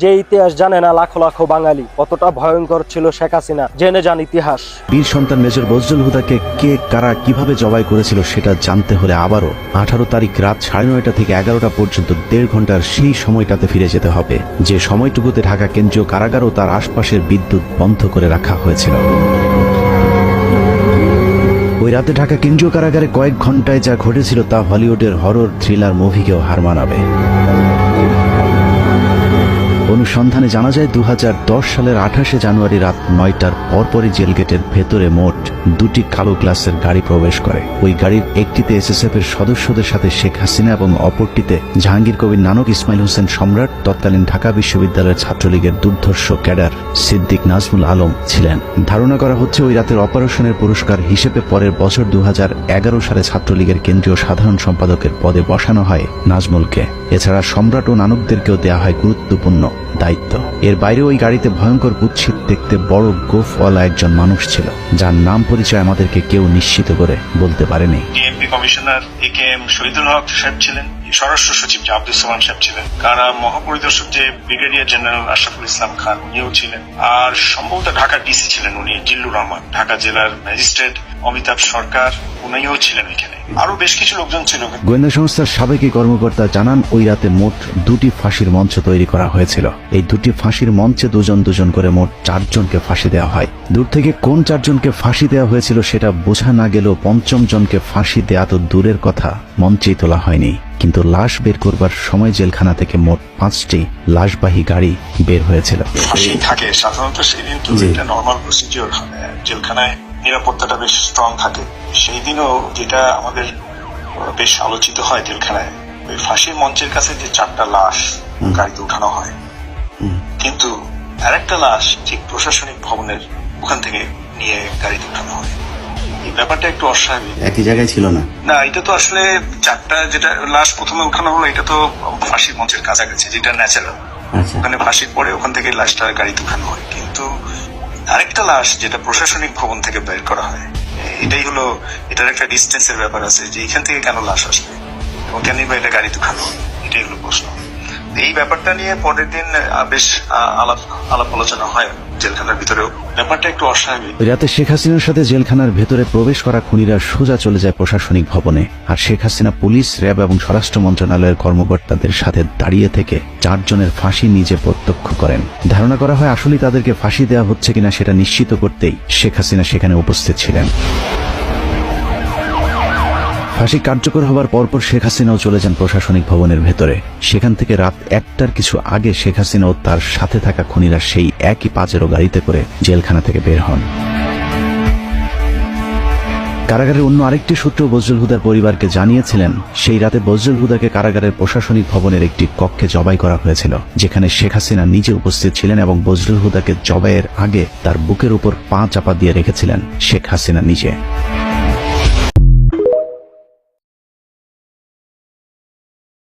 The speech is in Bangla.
যে ইতিহাস জানে না লাখো লাখো বাঙালি, কতটা ভয়ঙ্কর ছিল শেখ হাসিনা, জেনে যান ইতিহাস। বীর সন্তান মেজর বজলুল হুদাকে কে কারা কিভাবে জবাই করেছিল সেটা জানতে হলে আবারও 18 তারিখ রাত 9:30 থেকে 11টা পর্যন্ত 1.5 ঘন্টার সেই সময়টাতে ফিরে যেতে হবে, যে সময়টুকুতে ঢাকা কেন্দ্রীয় কারাগার ও তার আশপাশের বিদ্যুৎ বন্ধ করে রাখা হয়েছিল। ওই রাতে ঢাকা কেন্দ্রীয় কারাগারে কয়েক ঘন্টায় যা ঘটেছিল তা হলিউডের হরর থ্রিলার মুভিকেও হার মানাবে। অনুসন্ধানে জানা যায় 2010 সালের 28শে জানুয়ারি রাত 9টার পরপরই জেল গেটের ভেতরে মোট 2টি কালো গ্লাসের গাড়ি প্রবেশ করে। ওই গাড়ির একটিতে এসএসএফ এর সদস্যদের সাথে শেখ হাসিনা এবং অপরটিতে জাহাঙ্গীর কবির নানক, ইসমাইল হোসেন সম্রাট, তৎকালীন ঢাকা বিশ্ববিদ্যালয়ের ছাত্রলীগের দুর্ধর্ষ ক্যাডার সিদ্দিক নাজমুল আলম ছিলেন। ধারণা করা হচ্ছে ওই রাতের অপারেশনের পুরস্কার হিসেবে পরের বছর 2011 সালে ছাত্রলীগের কেন্দ্রীয় সাধারণ সম্পাদকের পদে বসানো হয় নাজমুলকে। এছাড়া সম্রাট ও নানকদেরকেও দেয়া হয় গুরুত্বপূর্ণ দায়িত্ব। এর বাইরে ওই গাড়িতে ভয়ঙ্কর কুৎসিত দেখতে বড় গোফওয়ালা একজন মানুষ ছিল, যার নাম পরিচয় আমাদেরকে কেউ নিশ্চিত করে বলতে পারেনি। ডিএমপি কমিশনার একেএম শহীদুল হক সাহেব ছিলেন, স্বরাষ্ট্র সচিব যে আব্দুল সালাম সাহেব ছিলেন, কারা মহাপরিদর্শক যে ব্রিগেডিয়ার জেনারেল আশরাফুল ইসলাম খান উনিও ছিলেন, আর সম্ভবত ঢাকা ডিসি ছিলেন উনি জিল্লুর রহমান, ঢাকা জেলার ম্যাজিস্ট্রেট অমিতাভ সরকার উনিও ছিলেন এখানে, আরো বেশ কিছু লোকজন ছিল। গোয়েন্দা সংস্থার সাবেক কর্মকর্তা জানান ওই রাতে মোট 2টি ফাঁসির মঞ্চ তৈরি করা হয়েছিল। এই 2টি ফাঁসির মঞ্চে দুজন দুজন করে মোট 4 জনকে ফাঁসি দেওয়া হয়। দূর থেকে কোন 4 জনকে ফাঁসি দেওয়া হয়েছিল সেটা বোঝা না গেলেও 5ম জনকে ফাঁসি দেওয়া তো দূরের কথা, মঞ্চেই তোলা হয়নি। কিন্তু লাশ বের করবার সময় জেলখানা থেকে মোট 5টি লাশবাহী গাড়ি বের হয়েছিল। ফাঁসি থাকে সাধারণত সেদিন, তো এটা নর্মাল প্রসিডিওর। জেলখানায় নিরাপত্তাটা বেশ স্ট্রং থাকে। সেই দিনও যেটা আমাদের বেশ আলোচিত হয় জেলখানায়, ওই ফাঁসির মঞ্চের কাছে যে 4টা লাশ গাড়িতে উঠানো হয়, কিন্তু আরেকটা লাশ ঠিক প্রশাসনিক ভবনের ওখান থেকে নিয়ে গাড়িতে উঠানো হয়। এই ব্যাপারটা একটু অস্বাভাবিক। একই জায়গায় ছিল না। না, এটা তো আসলে 4টা যেটা লাশ প্রথমে উঠানো হলো, এটা তো ফাঁসির মঞ্চের কাছাকাছি, যেটা ন্যাচারাল। ওখানে ফাঁসির পরে ওখান থেকে লাশটা গাড়িতে উঠানো হয়, কিন্তু আরেকটা লাশ যেটা প্রশাসনিক ভবন থেকে বের করা হয়, এটাই হলো, এটার একটা ডিস্টেন্সের ব্যাপার আছে যে এখান থেকে কেন লাশ আসবে এবং কেন বা এটা গাড়িতে উঠানো হয়, এটাই হলো প্রশ্ন। এই ব্যাপারটা নিয়ে পরের দিন বেশ আলাপ আলোচনা হয় জেলখানার ভিতরেও। ব্যাপারটা একটু অস্বাভাবিক। রাতে শেখ হাসিনার সাথে জেলখানার ভেতরে প্রবেশ করা খুনিরা সোজা চলে যায় প্রশাসনিক ভবনে, আর শেখ হাসিনা পুলিশ, র্যাব এবং স্বরাষ্ট্র মন্ত্রণালয়ের কর্মকর্তাদের সাথে দাঁড়িয়ে থেকে 4 জনের ফাঁসি নিজে প্রত্যক্ষ করেন। ধারণা করা হয় আসলেই তাদেরকে ফাঁসি দেওয়া হচ্ছে কিনা সেটা নিশ্চিত করতেই শেখ হাসিনা সেখানে উপস্থিত ছিলেন। ফাঁসি কার্যকর হবার পরপর শেখ হাসিনাও চলে যান প্রশাসনিক ভবনের ভেতরে। সেখান থেকে রাত 1টার কিছু আগে শেখ হাসিনা ও তার সাথে থাকা খুনিরা সেই একই পাজেরো গাড়িতে করে জেলখানা থেকে বের হন। কারাগারের অন্য আরেকটি সূত্র বজলুল হুদার পরিবারকে জানিয়েছিলেন, সেই রাতে বজলুল হুদাকে কারাগারের প্রশাসনিক ভবনের একটি কক্ষে জবাই করা হয়েছিল, যেখানে শেখ হাসিনা নিজে উপস্থিত ছিলেন এবং বজলুল হুদাকে জবাইয়ের আগে তার বুকের উপর পা চাপা দিয়ে রেখেছিলেন শেখ হাসিনা নিজে।